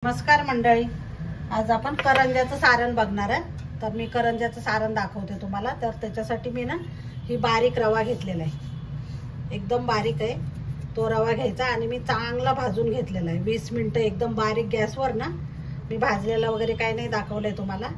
नमस्कार मंडळी, आज आपण करंज्याचं सारण बघणार आहे। तर मी करंज्याचं सारण दाखवते तुम्हाला। तर त्याच्यासाठी मी ना ही बारीक रवा घेतलेला आहे, एकदम बारीक आहे तो रवा घ्यायचा आणि मी चांगला भाजून घेतलेला आहे 20 मिनिटं एकदम बारीक गॅसवर ना। मी भाजलेला वगैरे काही नाही दाखवलंय तुम्हाला,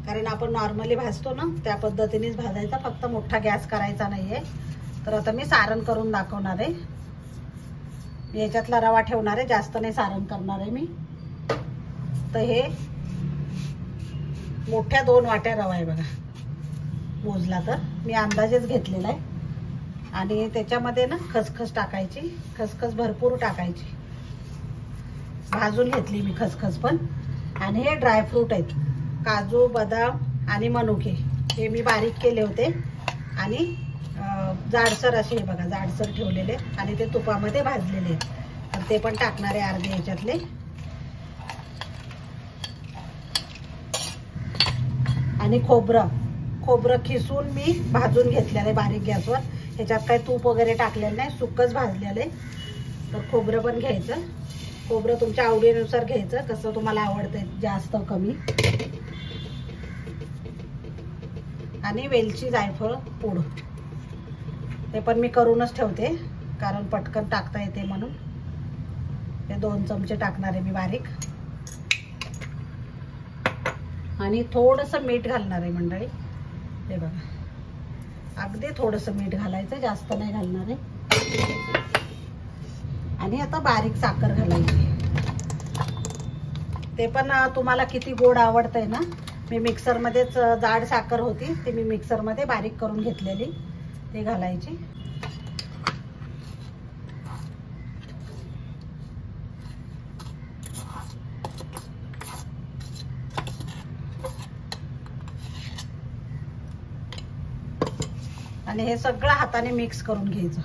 कारण आपण नॉर्मली भाजतो ना त्या पद्धतीनेच भाजायचा, फक्त मोठा गॅस करायचा नाहीये। तर आता मी सारण करून दाखवणार आहे, याच्यातला रवा ठेवणार आहे, जास्त नाही सारण करणार आहे मी। तर हे मोठ्या 2 वाट्या रवा आहे बघा, मोजला तर मी अंदाजेच घेतलेला आहे। आणि त्याच्यामध्ये ना खसखस टाकायची, खसखस भरपूर टाकायची, भाजून घेतली मी खसखस पण। आणि हे ड्रायफ्रूट आहेत, काजू बदाम आणि मनुके, हे मी बारीक केले होते आणि जाडसर असे हे बघा जाडसर ठेवलेले आणि ते तुपामध्ये भाजलेले, तर ते पण टाकणारे अर्धे याच्यातले। आणि खोबरं खिसून मी भाजून घेतलेलं आहे बारीक गॅसवर, ह्याच्यात काही तूप वगैरे टाकलेलं नाही, सुक्कच भाजलेलं आहे। तर खोबरं पण घ्यायचं, खोबरं तुमच्या आवडीनुसार घ्यायचं, कसं तुम्हाला आवडतंय जास्त कमी। आणि वेलची जायफळ पूड, ते पण मी करूनच ठेवते कारण पटकन टाकता येते म्हणून। हे 2 चमचे टाकणार आहे मी बारीक। आणि थोडंसं मीठ घालणार आहे मंडळी, हे बघा अगदी थोडंसं मीठ घालायचं, जास्त नाही घालणार आहे। आणि आता बारीक साखर घालायची, ते पण तुम्हाला किती गोड आवडतंय ना। मी मिक्सरमध्येच जाड साखर होती, ते मी मिक्सरमध्ये बारीक करून घेतलेली, ते घालायची। आणि हे सगळं हाताने मिक्स करून घ्यायचं।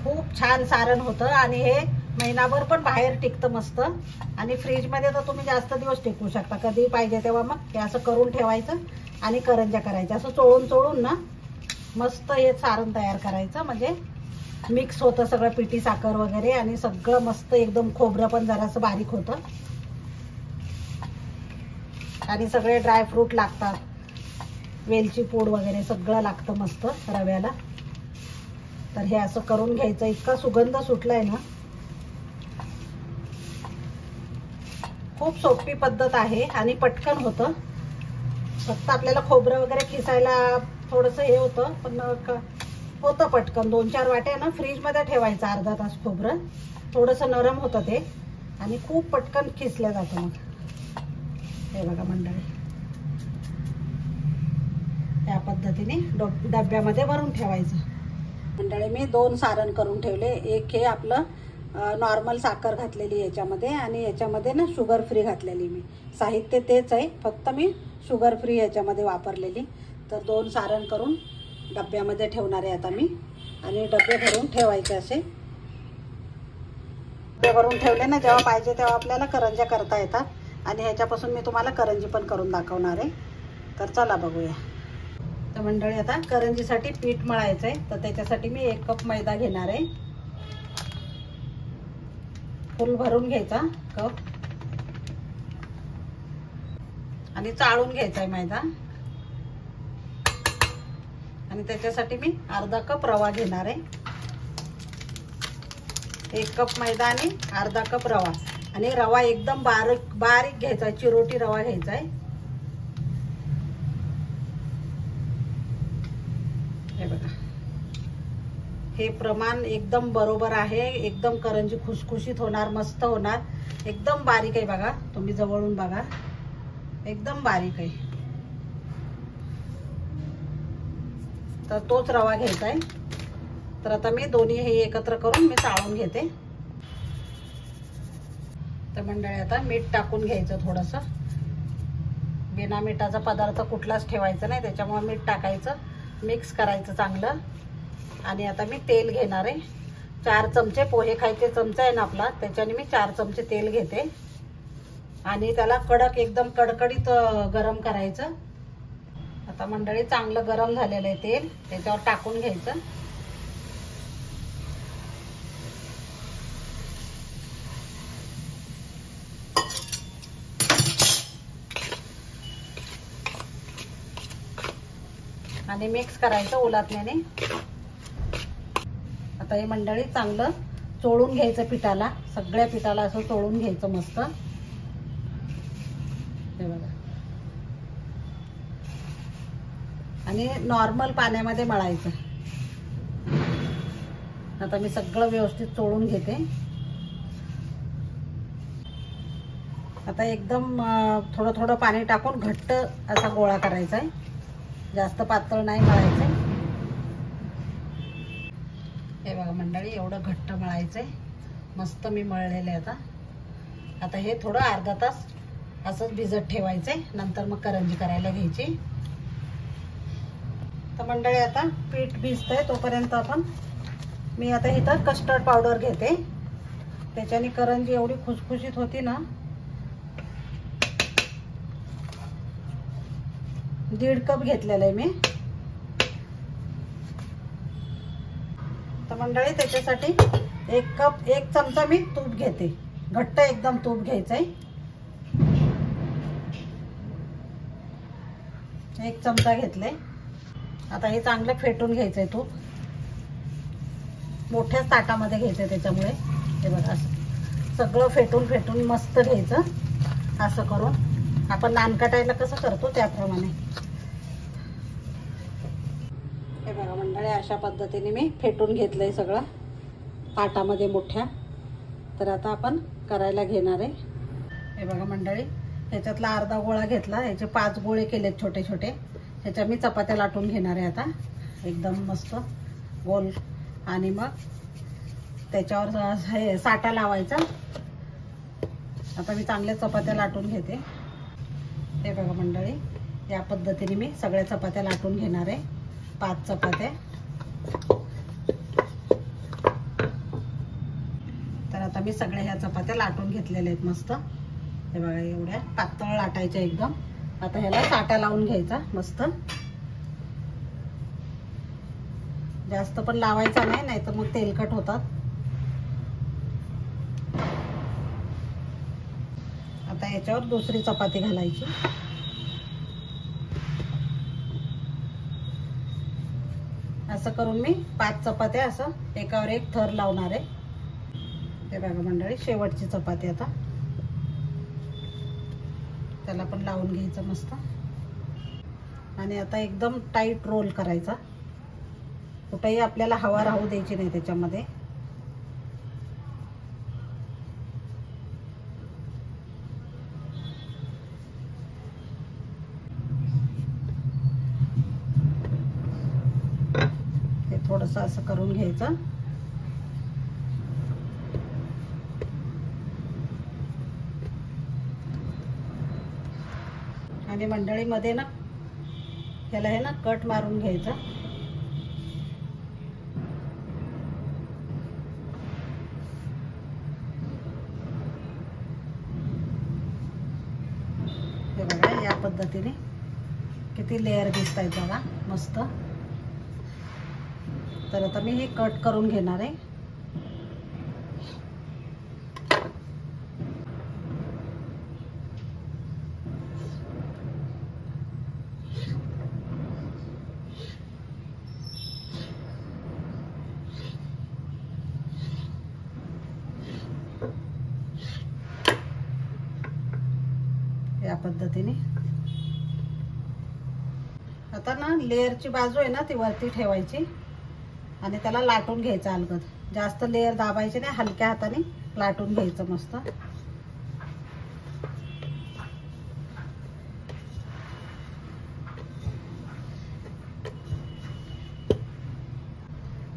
खूप छान सारण होतं आणि हे महिनाभर पण बाहेर टिकतं मस्त। आणि फ्रीज मध्ये तर तुम्ही जास्त दिवस टिकवू शकता, कधी पाहिजे तेव्हा मग हे असं करून ठेवायचं आणि करंज्या करायच्या। असं चोळून चोळून ना मस्त हे सारण तयार करायचं, म्हणजे मिक्स होतं सगळं, पिठी साखर वगैरे, आणि सगळं मस्त एकदम। खोबरं पण जरासं बारीक होतं आणि सगळे ड्रायफ्रूट लागतात, वेलची पूड वगैरे सगळं लागतं मस्त रव्याला। तर हे असं करून घ्यायचं, इतका सुगंध सुटलाय ना। खूप सोपी पद्धत आहे आणि पटकन होतं, फक्त आपल्याला खोबरं वगैरे खिसायला थोडंसं हे होतं, पण होतं पटकन। 2-4 वाट्या ना फ्रीज मध्ये ठेवायचं अर्धा तास, खोबरं थोडंसं नरम होतं ते आणि खूप पटकन खिसलं जातं मग। हे बघा मंडळी, त्या पद्धतीने डब्यामध्ये भरून ठेवायचं। मंडळी मी 2 सारण करून ठेवले, एक हे आपलं नॉर्मल साखर घातलेली याच्यामध्ये, आणि याच्यामध्ये ना शुगर फ्री घातलेली मी। साहित्य तेच आहे, फक्त मी शुगर फ्री याच्यामध्ये वापरलेली। तर 2 सारण करून डब्यामध्ये ठेवणार आहे आता मी, आणि डबे भरून ठेवायचे असे। डबे भरून ठेवले ना, जेव्हा पाहिजे तेव्हा आपल्याला करंज्या करता येतात। आणि ह्याच्यापासून मी तुम्हाला करंजी पण करून दाखवणार आहे, तर चला बघूया। तर मंडळी आता करंजीसाठी पीठ मळायचं आहे, तर त्याच्यासाठी मी 1 कप मैदा घेणार आहे, फुल भरून घ्यायचा कप, आणि चाळून घ्यायचा आहे मैदा। आणि त्याच्यासाठी मी अर्धा कप रवा घेणार आहे, 1 कप मैदा आणि अर्धा कप रवा। आणि रवा एकदम बारीक बारीक घ्यायचा, चिरोटी रवा घ्यायचा आहे। हे बघा, हे प्रमाण एकदम बरोबर आहे, एकदम करंजी खुसखुशीत होणार, मस्त होणार। एकदम बारीक आहे बघा, तुम्ही जवळून बघा, एकदम बारीक आहे। तर तोच रवा घ्यायचा आहे। तर आता मी दोन्ही हे एकत्र करून मी चाळून घेते। तर मंडळी आता मीठ टाकून घ्यायचं थोडंसं, बिना मिठाचा पदार्थ कुठलाच ठेवायचा नाही, त्याच्यामुळे मीठ टाकायचं, मिक्स करायचं चांगलं। आणि आता मी तेल घेणार आहे, 4 चमचे, पोहे खायचे चमचा आहे ना आपला, त्याच्याने मी 4 चमचे तेल घेते। आणि त्याला कडक एकदम कडकडीत गरम करायचं। आता मंडळी चांगलं गरम झालेलं आहे तेल, त्याच्यावर टाकून घ्यायचं। आणि मिक्स करायचं उलटण्याने. आता हे मंडळी चांगलं चोळून घ्यायचं पिठाला, सगळ्या पिठाला असं चोळून घ्यायचं मस्त. हे बघा, आणि नॉर्मल पाण्यामध्ये मळायचं. आता मी सगळं व्यवस्थित चोळून घेते. आता एकदम थोडं थोडं पाणी टाकून घट्ट असा गोळा करायचा आहे, जास्त पातळ नाही मळायचं. हे बघा मंडळी, एवढं घट्ट मळायचंय. मस्त मी मळलेलं आहे. आता हे थोडं अर्धा तास असंच भिजत ठेवायचंय, नंतर मग करंजी करायला घ्यायची. तर मंडळी आता पीठ भिजतंय तोपर्यंत मी आता इथं कस्टर्ड पावडर घेते. त्याच्याने करंजी एवढी खुसखुशीत होती ना. 1.5 कप घेतलेलं आहे मी. तर मंडळी त्याच्यासाठी 1 चमचा मी तूप घेते. घट्ट एकदम तूप घ्यायचंय. 1 चमचा घेतले. आता हे चांगलं फेटून घ्यायचंय तूप. मोठ्याच ताटामध्ये घ्यायचंय त्याच्यामुळे. हे बघा, असं सगळं फेटून फेटून मस्त घ्यायचं. असं करून आपण नानकटायला कसं करतो त्याप्रमाणे. हे बघा मंडळी, अशा पद्धतीने मी फेटून घेतलंय सगळं ताटामध्ये मोठ्या. तर आता आपण करायला घेणार आहे. हे बघा मंडळी, ह्याच्यातला अर्धा गोळा घेतला. ह्याचे 5 गोळे केलेत छोटे छोटे. ह्याच्या मी चपात्या लाटून घेणार आहे आता एकदम मस्त गोल. आणि मग त्याच्यावर हे साठा लावायचा. आता मी चांगल्या चपात्या लाटून घेते. हे बघा मंडळी, या पद्धतीने मी सगळ्या चपात्या लाटून घेणार आहे. 5 चपात्या. तर आता मी सगळ्या ह्या चपात्या लाटून घेतलेल्या आहेत मस्त. हे बघा, एवढ्या पातळ लाटायच्या एकदम. आता ह्याला साठा लावून घ्यायचा मस्त. जास्त पण लावायचा नाही, नाहीतर मग तेलकट होतात. आता याच्यावर दुसरी चपाती घालायची. असं करून मी 5 चपात्या असं एकावर एक थर लावणार आहे. हे बघा मंडळी, शेवटची चपाती आता त्याला पण लावून घ्यायचं मस्त. आणि आता एकदम टाईट रोल करायचा. कुठेही आपल्याला हवा राहू द्यायची नाही त्याच्यामध्ये. ते थोडंसं असं करून घ्यायचं. आणि मंडळीमध्ये ना ह्याला हे ना कट मारून घ्यायचं. हे बघा, या पद्धतीने किती लेअर दिसत आहेत बघा मस्त. तर आता मी हे कट करून घेणार आहे. या पद्धतीने आता ना लेअरची बाजू आहे ना ती वरती ठेवायची आणि त्याला लाटून घ्यायचं अलगद. जास्त लेअर दाबायचे नाही, हलक्या हाताने लाटून घ्यायचं मस्त.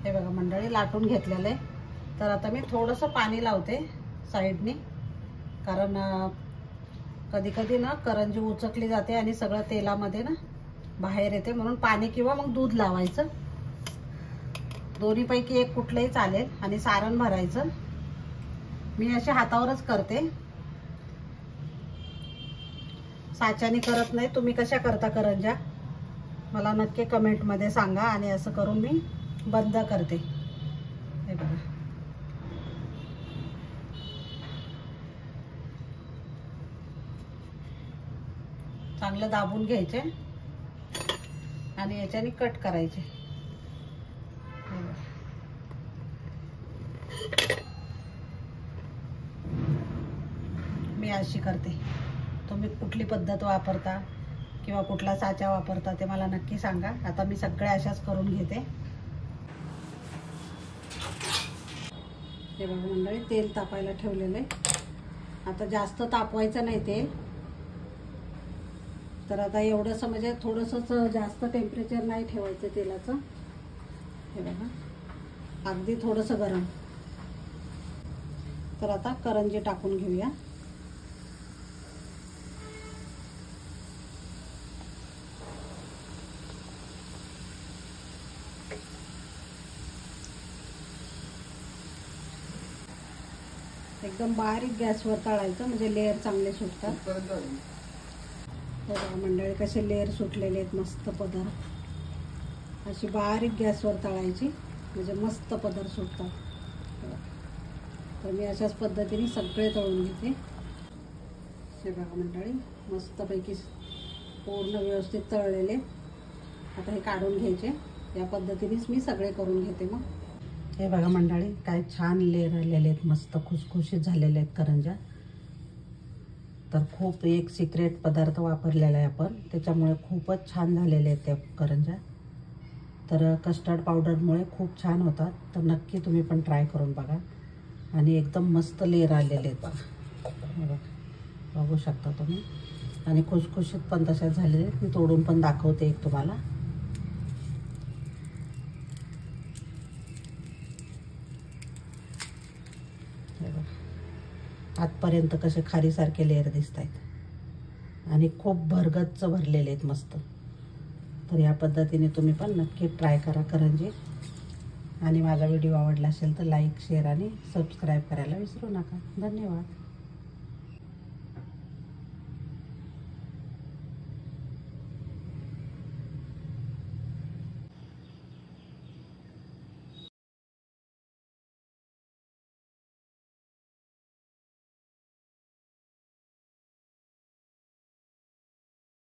हे बघा मंडळी, लाटून घेतलेलं आहे. तर आता मी थोडंसं पाणी लावते साईडने, कारण कधी कधी ना करंजी उचकली जाते आणि सगळं तेलामध्ये ना बाहेर येते. म्हणून पाणी किंवा मग दूध लावायचं, दोन्हीपैकी एक कुठलंही चालेल. आणि सारण भरायचं. मी असे हातावरच करते, साच्याने करत नाही. तुम्ही कशा करता करंज्या मला नक्की कमेंटमध्ये सांगा. आणि असं करून मी बंद करते. हे बघा, चांगलं दाबून घ्यायचे आणि याच्याने कट करायचे. मी अशी करते. तुम्ही कुठली पद्धत वापरता किंवा कुठला साचा वापरता ते मला नक्की सांगा. आता मी सगळ्या अशाच करून घेते. हे बघा मंडळी, तेल तापायला ठेवलेलं आहे. आता जास्त तापवायचं नाही तेल. तर आता एवढंसं म्हणजे थोडंसं जास्त टेम्परेचर नाही ठेवायचं तेलाचं. हे बघा, अगदी थोडंसं गरम. तर आता करंजी टाकून घेऊया. एकदम बारीक गॅसवर तळायचं म्हणजे लेअर चांगले सुटतात. बघा मंडळी कसे लेअर सुटलेले आहेत मस्त पदार्थ. अशी बारीक गॅसवर तळायची म्हणजे मस्त पदार्थ सुटतात. तर मी अशाच पद्धतीने सगळे तळून घेते. हे बघा मंडळी, मस्तपैकी पूर्ण व्यवस्थित तळलेले. आता हे काढून घ्यायचे. या पद्धतीनेच मी सगळे करून घेते. मग हे बघा मंडळी, काय छान लेअर आलेले आहेत, मस्त खुसखुशीत झालेले आहेत करंज्या. तर खूप एक सिक्रेट पदार्थ वापरलेला आहे आपण, त्याच्यामुळे खूपच छान झालेले आहेत त्या करंज्या. तर कस्टर्ड पावडरमुळे खूप छान होतात. तर नक्की तुम्ही पण ट्राय करून बघा. आणि एकदम मस्त लेअर आलेले आहेत बघा. हे बघा, बघू शकता तुम्ही. आणि खुसखुशीत पण तशाच झालेले आहेत. मी तोडून पण दाखवते एक तुम्हाला. आतपर्यंत कसे खारीसारखे लेअर दिसत आहेत आणि खूप भरगच्च भरलेले आहेत मस्त. तर या पद्धतीने तुम्ही पण नक्की ट्राय करा करंजी. आणि माझा व्हिडिओ आवडला असेल तर लाईक, शेअर आणि सबस्क्राईब करायला विसरू नका. धन्यवाद.